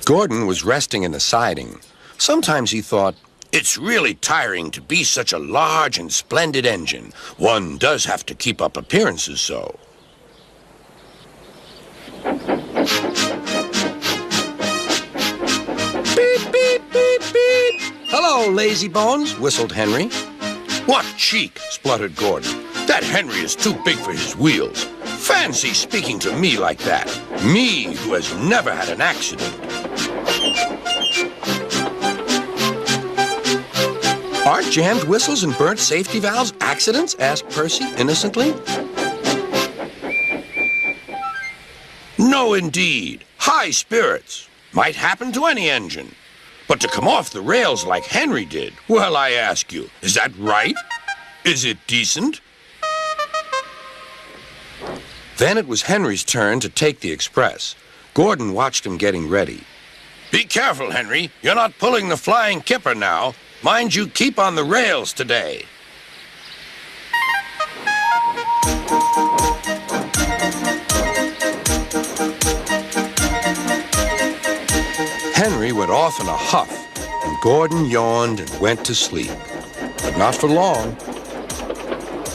Gordon was resting in the siding. Sometimes he thought, it's really tiring to be such a large and splendid engine. One does have to keep up appearances so. Beep, beep, beep, beep. Hello, lazy bones, whistled Henry. What cheek, spluttered Gordon. That Henry is too big for his wheels. Fancy speaking to me like that. Me, who has never had an accident. Are jammed whistles and burnt safety valves accidents? Asked Percy innocently. No, indeed. High spirits. Might happen to any engine. But to come off the rails like Henry did, well, I ask you, is that right? Is it decent? Then it was Henry's turn to take the express. Gordon watched him getting ready. Be careful, Henry. You're not pulling the flying kipper now. Mind you keep on the rails today. Henry went off in a huff, and Gordon yawned and went to sleep. But not for long.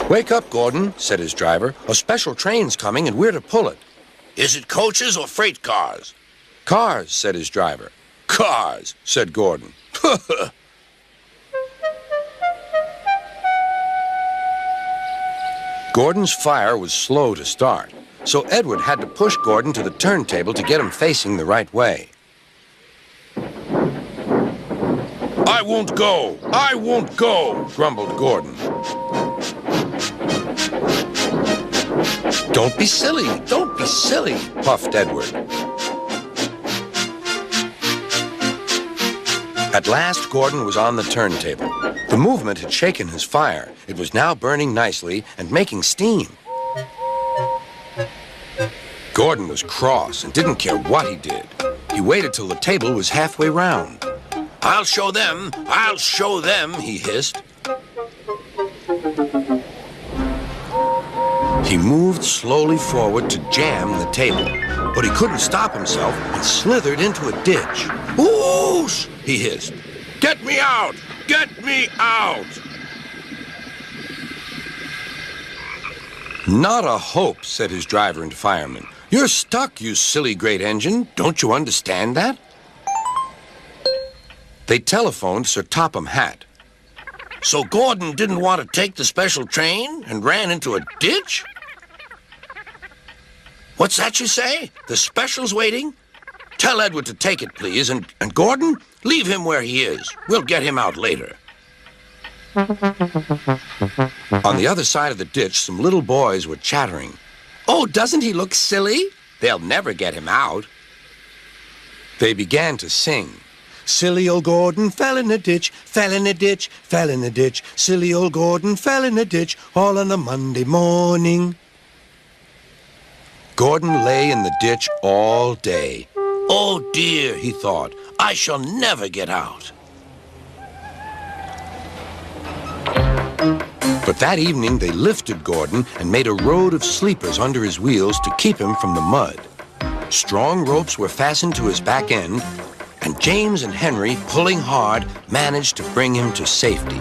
Wake up, Gordon, said his driver. A special train's coming and we're to pull it. Is it coaches or freight cars? Cars, said his driver. Cars, said Gordon. Gordon's fire was slow to start, so Edward had to push Gordon to the turntable to get him facing the right way. I won't go! I won't go! Grumbled Gordon. Don't be silly! Don't be silly! Puffed Edward. At last, Gordon was on the turntable. The movement had shaken his fire. It was now burning nicely and making steam. Gordon was cross and didn't care what he did. He waited till the table was halfway round. I'll show them, he hissed. He moved slowly forward to jam the table, but he couldn't stop himself and slithered into a ditch. Whoosh! He hissed. Get me out! Get me out! Not a hope, said his driver and fireman. You're stuck, you silly great engine. Don't you understand that? They telephoned Sir Topham Hatt. So Gordon didn't want to take the special train and ran into a ditch? What's that you say? The special's waiting? Tell Edward to take it, please, and Gordon, leave him where he is. We'll get him out later. On the other side of the ditch, some little boys were chattering. Oh, doesn't he look silly? They'll never get him out. They began to sing. Silly old Gordon fell in a ditch, fell in a ditch, fell in a ditch. Silly old Gordon fell in a ditch, all on a Monday morning. Gordon lay in the ditch all day. Oh dear, he thought, I shall never get out. But that evening they lifted Gordon and made a road of sleepers under his wheels to keep him from the mud. Strong ropes were fastened to his back end, and James and Henry, pulling hard, managed to bring him to safety.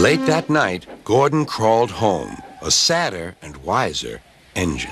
Late that night, Gordon crawled home, a sadder and wiser engine.